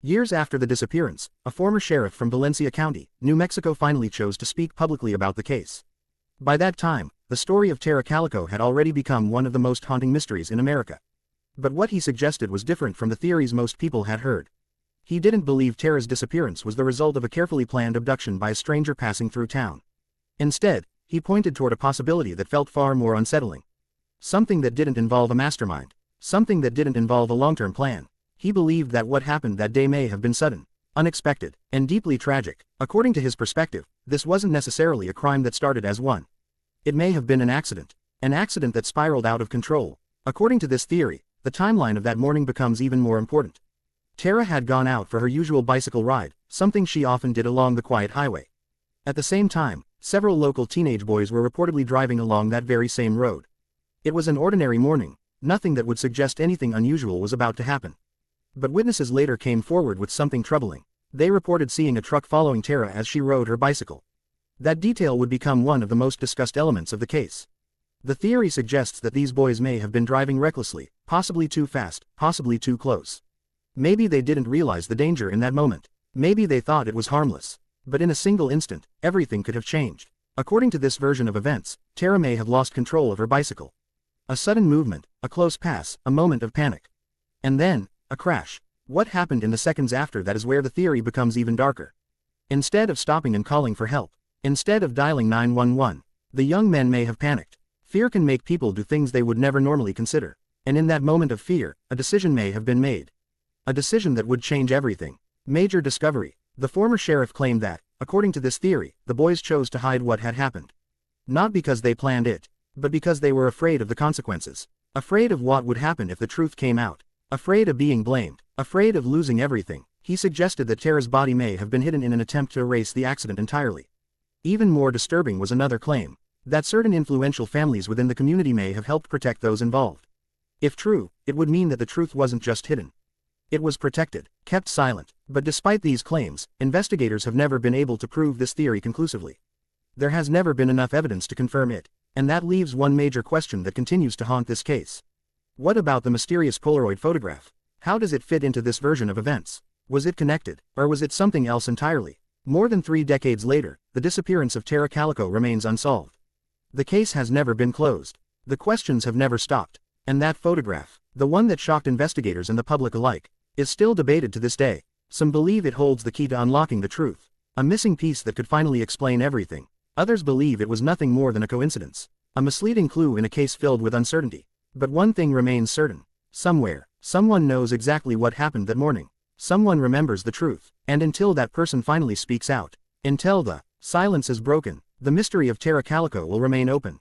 Years after the disappearance, a former sheriff from Valencia County, New Mexico finally chose to speak publicly about the case. By that time, the story of Tara Calico had already become one of the most haunting mysteries in America. But what he suggested was different from the theories most people had heard. He didn't believe Tara's disappearance was the result of a carefully planned abduction by a stranger passing through town. Instead, he pointed toward a possibility that felt far more unsettling. Something that didn't involve a mastermind. Something that didn't involve a long-term plan. He believed that what happened that day may have been sudden, unexpected, and deeply tragic. According to his perspective, this wasn't necessarily a crime that started as one. It may have been an accident that spiraled out of control. According to this theory, the timeline of that morning becomes even more important. Tara had gone out for her usual bicycle ride, something she often did along the quiet highway. At the same time, several local teenage boys were reportedly driving along that very same road. It was an ordinary morning, nothing that would suggest anything unusual was about to happen. But witnesses later came forward with something troubling. They reported seeing a truck following Tara as she rode her bicycle. That detail would become one of the most discussed elements of the case. The theory suggests that these boys may have been driving recklessly, possibly too fast, possibly too close. Maybe they didn't realize the danger in that moment. Maybe they thought it was harmless. But in a single instant, everything could have changed. According to this version of events, Tara may have lost control of her bicycle. A sudden movement, a close pass, a moment of panic. And then, a crash. What happened in the seconds after that is where the theory becomes even darker. Instead of stopping and calling for help, instead of dialing 911, the young men may have panicked. Fear can make people do things they would never normally consider. And in that moment of fear, a decision may have been made. A decision that would change everything. Major discovery. The former sheriff claimed that, according to this theory, the boys chose to hide what had happened. Not because they planned it, but because they were afraid of the consequences. Afraid of what would happen if the truth came out. Afraid of being blamed. Afraid of losing everything. He suggested that Tara's body may have been hidden in an attempt to erase the accident entirely. Even more disturbing was another claim. That certain influential families within the community may have helped protect those involved. If true, it would mean that the truth wasn't just hidden. It was protected, kept silent. But despite these claims, investigators have never been able to prove this theory conclusively. There has never been enough evidence to confirm it. And that leaves one major question that continues to haunt this case. What about the mysterious Polaroid photograph? How does it fit into this version of events? Was it connected, or was it something else entirely? More than 3 decades later, the disappearance of Tara Calico remains unsolved. The case has never been closed. The questions have never stopped. And that photograph, the one that shocked investigators and the public alike, is still debated to this day. Some believe it holds the key to unlocking the truth. A missing piece that could finally explain everything. Others believe it was nothing more than a coincidence. A misleading clue in a case filled with uncertainty. But one thing remains certain. Somewhere, someone knows exactly what happened that morning. Someone remembers the truth. And until that person finally speaks out, until the silence is broken, the mystery of Tara Calico will remain open.